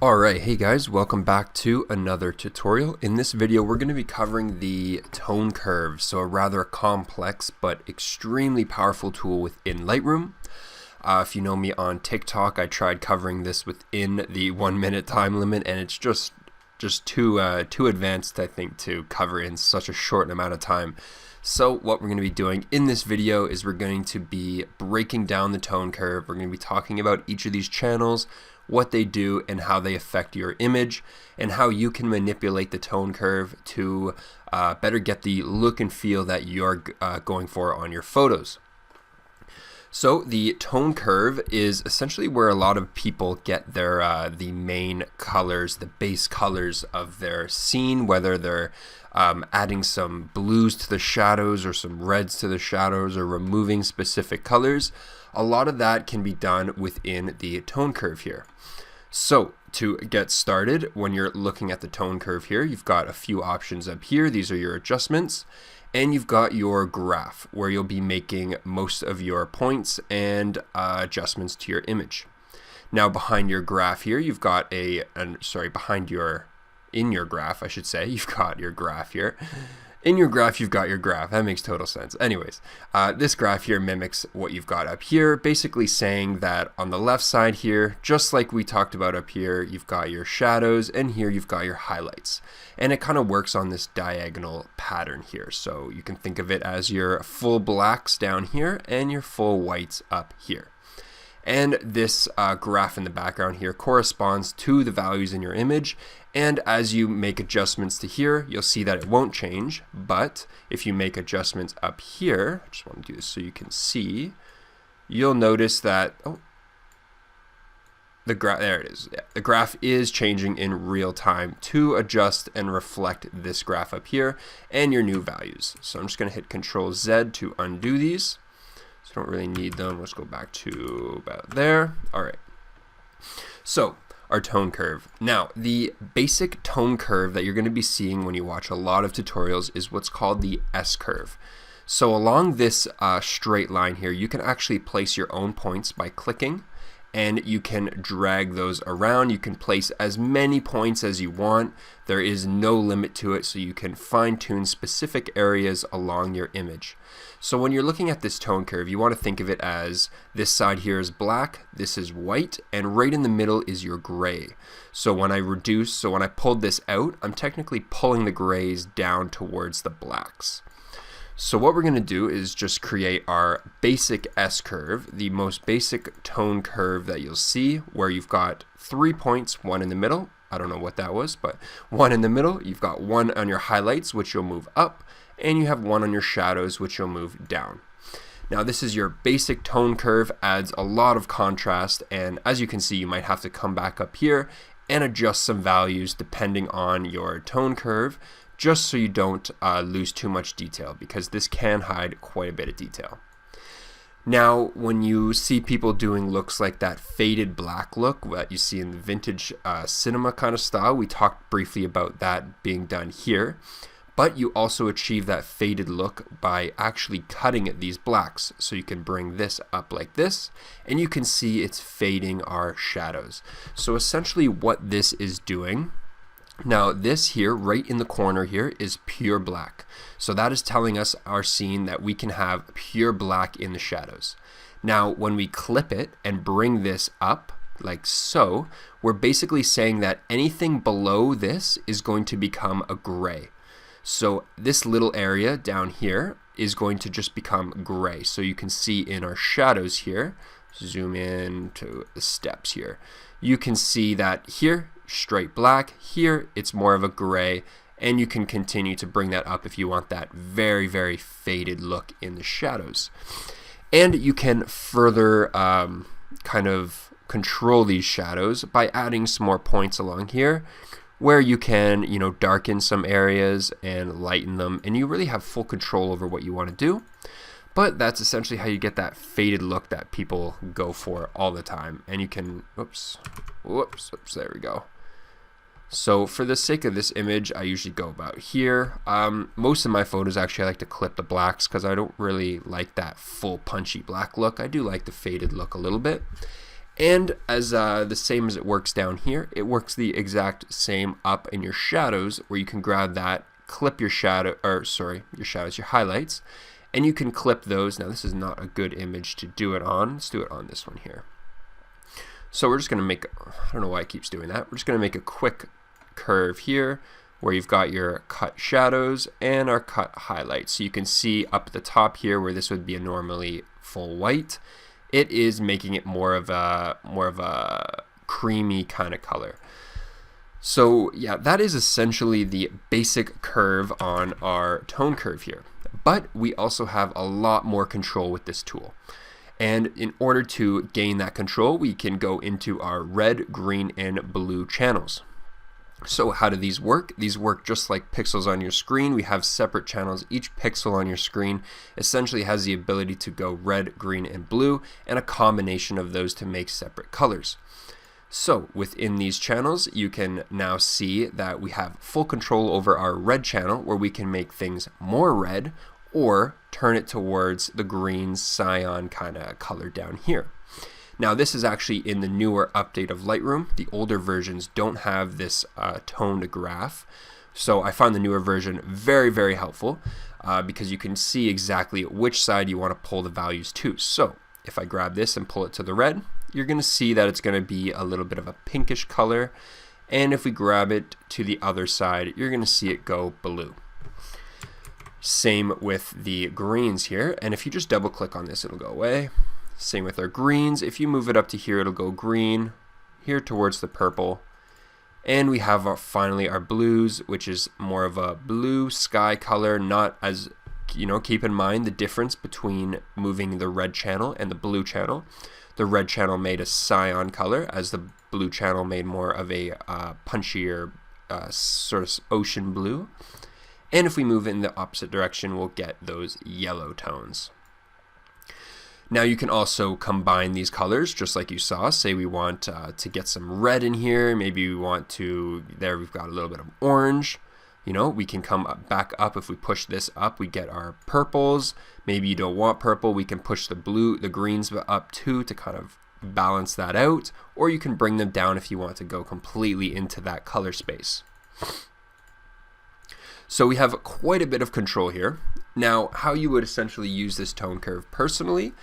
Alright, hey guys, welcome back to another tutorial. In this video we're going to be covering the tone curve, so a rather complex but extremely powerful tool within Lightroom. If you know me on TikTok, I tried covering this within the 1 minute time limit, and it's just too advanced, I think, to cover in such a short amount of time. So what we're going to be doing in this video is we're going to be breaking down the tone curve. We're going to be talking about each of these channels, what they do and how they affect your image, and how you can manipulate the tone curve to better get the look and feel that you're going for on your photos. So the tone curve is essentially where a lot of people get their the main colors, the base colors of their scene, whether they're adding some blues to the shadows or some reds to the shadows or removing specific colors. A lot of that can be done within the tone curve here. So to get started, when you're looking at the tone curve here, you've got a few options up here. These are your adjustments, and you've got your graph where you'll be making most of your points and adjustments to your image. Now behind your graph here, you've got in your graph, I should say, you've got your graph here. In your graph, you've got your graph. That makes total sense. Anyways, this graph here mimics what you've got up here, basically saying that on the left side here, just like we talked about up here, you've got your shadows, and here you've got your highlights. And it kind of works on this diagonal pattern here. So you can think of it as your full blacks down here and your full whites up here. And this graph in the background here corresponds to the values in your image, and as you make adjustments to here, you'll see that it won't change. But if you make adjustments up here, I just want to do this so you can see, you'll notice that there it is. Yeah, the graph is changing in real time to adjust and reflect this graph up here and your new values. So I'm just going to hit Control Z to undo these. So don't really need them. Let's go back to about there. All right. So our tone curve. Now, the basic tone curve that you're going to be seeing when you watch a lot of tutorials is what's called the S curve. So along this straight line here, you can actually place your own points by clicking, and you can drag those around. You can place as many points as you want. There is no limit to it, so you can fine-tune specific areas along your image. So when you're looking at this tone curve, you want to think of it as this side here is black, this is white, and right in the middle is your gray. So when I pulled this out, I'm technically pulling the grays down towards the blacks. So what we're going to do is just create our basic S curve, the most basic tone curve that you'll see, where you've got 3 points, one in the middle. I don't know what that was, but one in the middle. You've got one on your highlights, which you'll move up, and you have one on your shadows, which you'll move down. Now this is your basic tone curve, adds a lot of contrast, and as you can see, you might have to come back up here and adjust some values depending on your tone curve, just so you don't lose too much detail, because this can hide quite a bit of detail. Now, when you see people doing looks like that faded black look that you see in the vintage cinema kind of style, we talked briefly about that being done here. But you also achieve that faded look by actually cutting at these blacks. So you can bring this up like this, and you can see it's fading our shadows. So essentially what this is doing, now this here right in the corner here is pure black. So that is telling us our scene that we can have pure black in the shadows. Now when we clip it and bring this up like so, we're basically saying that anything below this is going to become a gray. So this little area down here is going to just become gray. So you can see in our shadows here, zoom in to the steps here, you can see that here, straight black, here it's more of a gray, and you can continue to bring that up if you want that very, very faded look in the shadows. And you can further kind of control these shadows by adding some more points along here, where you can, darken some areas and lighten them, and you really have full control over what you want to do. But that's essentially how you get that faded look that people go for all the time. And you can, there we go. So for the sake of this image, I usually go about here. Most of my photos, actually, I like to clip the blacks because I don't really like that full punchy black look. I do like the faded look a little bit. And as the same as it works down here, it works the exact same up in your shadows, where you can grab that, clip your shadow, or sorry, your shadows, your highlights, and you can clip those. Now this is not a good image to do it on. Let's do it on this one here. So we're just going to make, I don't know why it keeps doing that. We're just going to make a quick curve here where you've got your cut shadows and our cut highlights. So you can see up at the top here where this would be a normally full white, it is making it more of a creamy kind of color. So yeah, that is essentially the basic curve on our tone curve here. But we also have a lot more control with this tool. And in order to gain that control, we can go into our red, green, and blue channels. So how do these work? These work just like pixels on your screen. We have separate channels. Each pixel on your screen essentially has the ability to go red, green, and blue, and a combination of those to make separate colors. So within these channels, you can now see that we have full control over our red channel, where we can make things more red or turn it towards the green cyan kind of color down here. Now this is actually in the newer update of Lightroom. The older versions don't have this toned graph. So I found the newer version very, very helpful because you can see exactly which side you want to pull the values to. So if I grab this and pull it to the red, you're going to see that it's going to be a little bit of a pinkish color. And if we grab it to the other side, you're going to see it go blue. Same with the greens here. And if you just double click on this, it'll go away. Same with our greens. If you move it up to here, it'll go green, here towards the purple. And we have finally our blues, which is more of a blue sky color, not as, keep in mind the difference between moving the red channel and the blue channel. The red channel made a cyan color, as the blue channel made more of a punchier sort of ocean blue. And if we move in the opposite direction, we'll get those yellow tones. Now you can also combine these colors just like you saw. Say we want to get some red in here. Maybe we want to, there we've got a little bit of orange. We can come back up. If we push this up, we get our purples. Maybe you don't want purple. We can push the greens up too to kind of balance that out. Or you can bring them down if you want to go completely into that color space. So we have quite a bit of control here. Now, how you would essentially use this tone curve personally,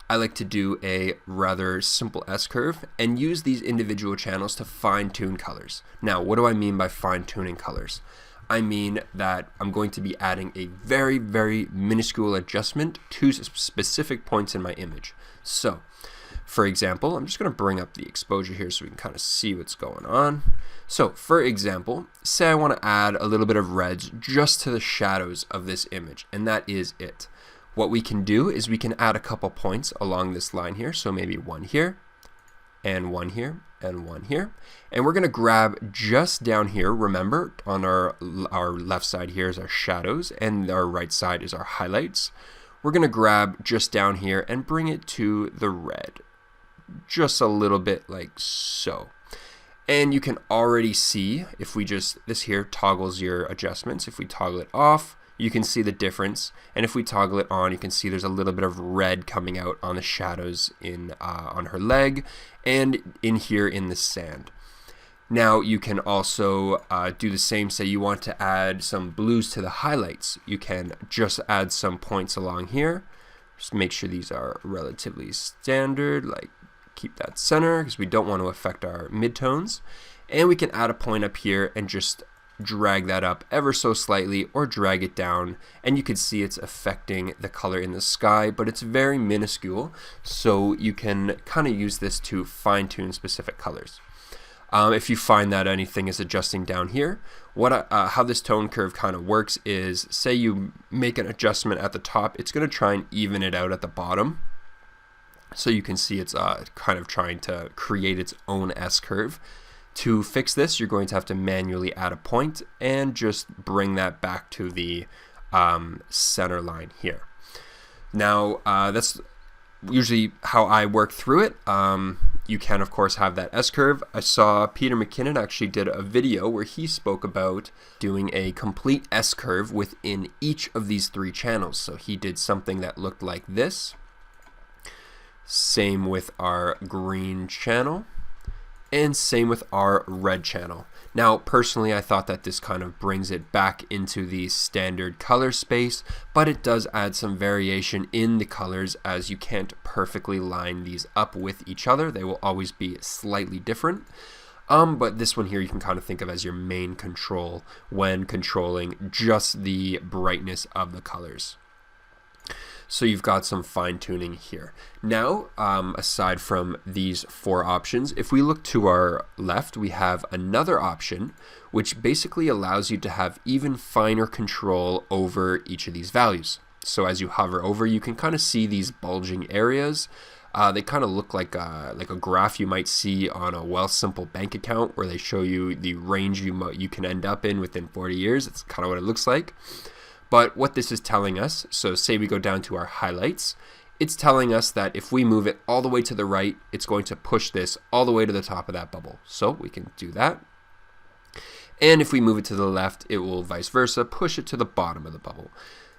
I like to do a rather simple S-curve and use these individual channels to fine-tune colors. Now, what do I mean by fine-tuning colors? I mean that I'm going to be adding a very, very minuscule adjustment to specific points in my image. So, for example, I'm just going to bring up the exposure here so we can kind of see what's going on. So, for example, say I want to add a little bit of reds just to the shadows of this image, and that is it. What we can do is we can add a couple points along this line here, so maybe one here, and one here, and one here. And we're going to grab just down here, remember, on our left side here is our shadows, and our right side is our highlights. We're going to grab just down here and bring it to the red, just a little bit like so. And you can already see, if we this here toggles your adjustments. If we toggle it off, you can see the difference. And if we toggle it on, you can see there's a little bit of red coming out on the shadows on her leg and in here in the sand. Now you can also do the same. Say you want to add some blues to the highlights. You can just add some points along here. Just make sure these are relatively standard, like keep that center because we don't want to affect our midtones. And we can add a point up here and just drag that up ever so slightly or drag it down, and you can see it's affecting the color in the sky, but it's very minuscule, so you can kind of use this to fine-tune specific colors. If you find that anything is adjusting down here, how this tone curve kind of works is, say you make an adjustment at the top, it's going to try and even it out at the bottom. So you can see it's kind of trying to create its own S-curve. To fix this, you're going to have to manually add a point and just bring that back to the center line here. Now, that's usually how I work through it. You can, of course, have that S-curve. I saw Peter McKinnon actually did a video where he spoke about doing a complete S-curve within each of these three channels. So he did something that looked like this. Same with our green channel, and same with our red channel. Now, personally, I thought that this kind of brings it back into the standard color space, but it does add some variation in the colors, as you can't perfectly line these up with each other. They will always be slightly different. But this one here you can kind of think of as your main control when controlling just the brightness of the colors. So you've got some fine tuning here. Now, aside from these 4 options, if we look to our left, we have another option which basically allows you to have even finer control over each of these values. So as you hover over, you can kind of see these bulging areas. They kind of look like a graph you might see on a Wealthsimple bank account, where they show you the range you can end up in within 40 years. It's kind of what it looks like. But what this is telling us, so say we go down to our highlights, it's telling us that if we move it all the way to the right, it's going to push this all the way to the top of that bubble. So we can do that. And if we move it to the left, it will vice versa, push it to the bottom of the bubble.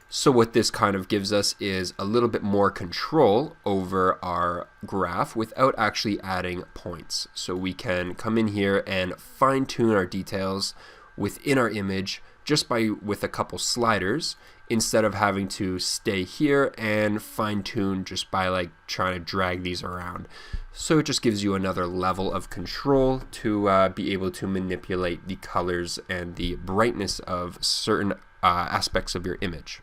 So what this kind of gives us is a little bit more control over our graph without actually adding points. So we can come in here and fine tune our details within our image just with a couple sliders, instead of having to stay here and fine tune just by like trying to drag these around. So it just gives you another level of control to be able to manipulate the colors and the brightness of certain aspects of your image.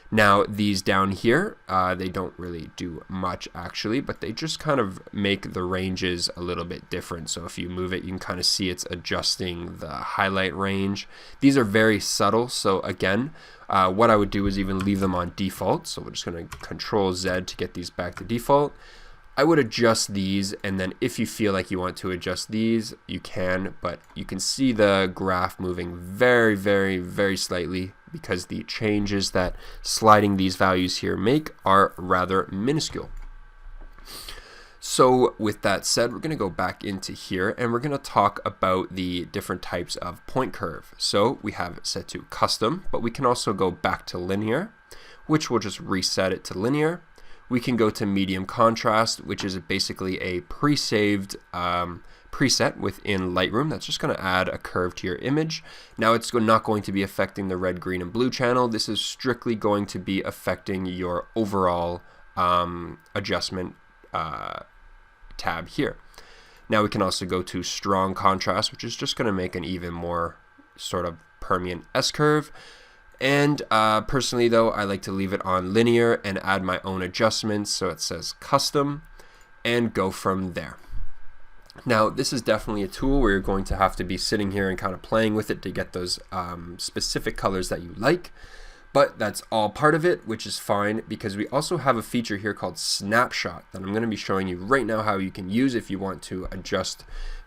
Now these down here, they don't really do much actually, but they just kind of make the ranges a little bit different. So if you move it, you can kind of see it's adjusting the highlight range. These are very subtle, so again, what I would do is even leave them on default. So we're just going to Control Z to get these back to default. I would adjust these, and then if you feel like you want to adjust these, you can, but you can see the graph moving very, very, very slightly, because the changes that sliding these values here make are rather minuscule. So with that said, we're going to go back into here and we're going to talk about the different types of point curve. So we have it set to custom, but we can also go back to linear, which will just reset it to linear. We can go to medium contrast, which is basically a pre-saved preset within Lightroom that's just going to add a curve to your image. Now it's not going to be affecting the red, green, and blue channel. This is strictly going to be affecting your overall adjustment tab here. Now we can also go to strong contrast, which is just going to make an even more sort of permanent S-curve. And personally though, I like to leave it on linear and add my own adjustments, so it says custom, and go from there. Now this is definitely a tool where you're going to have to be sitting here and kind of playing with it to get those specific colors that you like, but that's all part of it, which is fine, because we also have a feature here called snapshot that I'm going to be showing you right now how you can use if you want to adjust,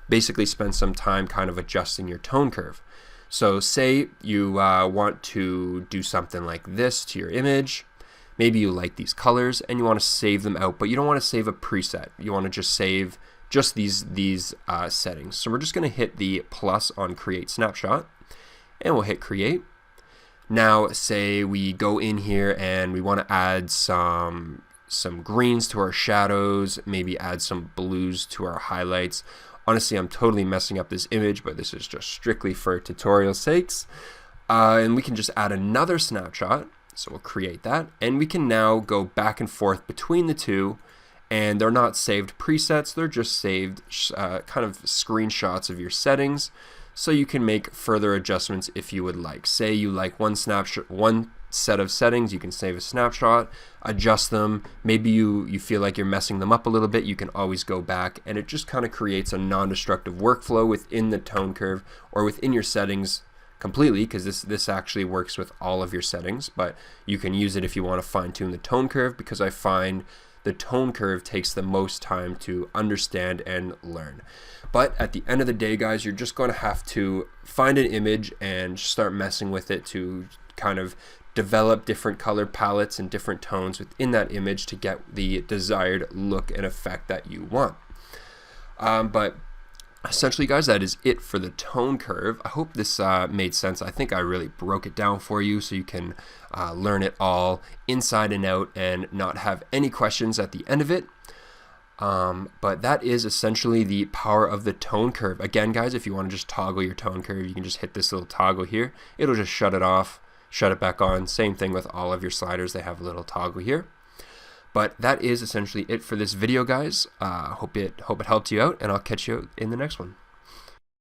basically spend some time kind of adjusting your tone curve. So say you want to do something like this to your image. Maybe you like these colors and you want to save them out, but you don't want to save a preset. You want to just save just these settings. So we're just going to hit the plus on create snapshot and we'll hit create. Now say we go in here and we want to add some greens to our shadows, maybe add some blues to our highlights. Honestly, I'm totally messing up this image, but this is just strictly for tutorial sakes. And we can just add another snapshot. So we'll create that. And we can now go back and forth between the two. And they're not saved presets. They're just saved kind of screenshots of your settings. So you can make further adjustments if you would like. Say you like one set of settings, you can save a snapshot, adjust them. Maybe you feel like you're messing them up a little bit, you can always go back, and it just kind of creates a non-destructive workflow within the tone curve or within your settings completely, because this actually works with all of your settings, but you can use it if you want to fine-tune the tone curve, because I find the tone curve takes the most time to understand and learn. But at the end of the day, guys, you're just going to have to find an image and start messing with it to kind of develop different color palettes and different tones within that image to get the desired look and effect that you want. But essentially, guys, that is it for the tone curve. I hope this made sense. I think I really broke it down for you so you can learn it all inside and out and not have any questions at the end of it. But that is essentially the power of the tone curve. Again, guys, if you want to just toggle your tone curve, you can just hit this little toggle here. It'll just shut it off, shut it back on. Same thing with all of your sliders. They have a little toggle here. But that is essentially it for this video, guys. Hope it helped you out, and I'll catch you in the next one.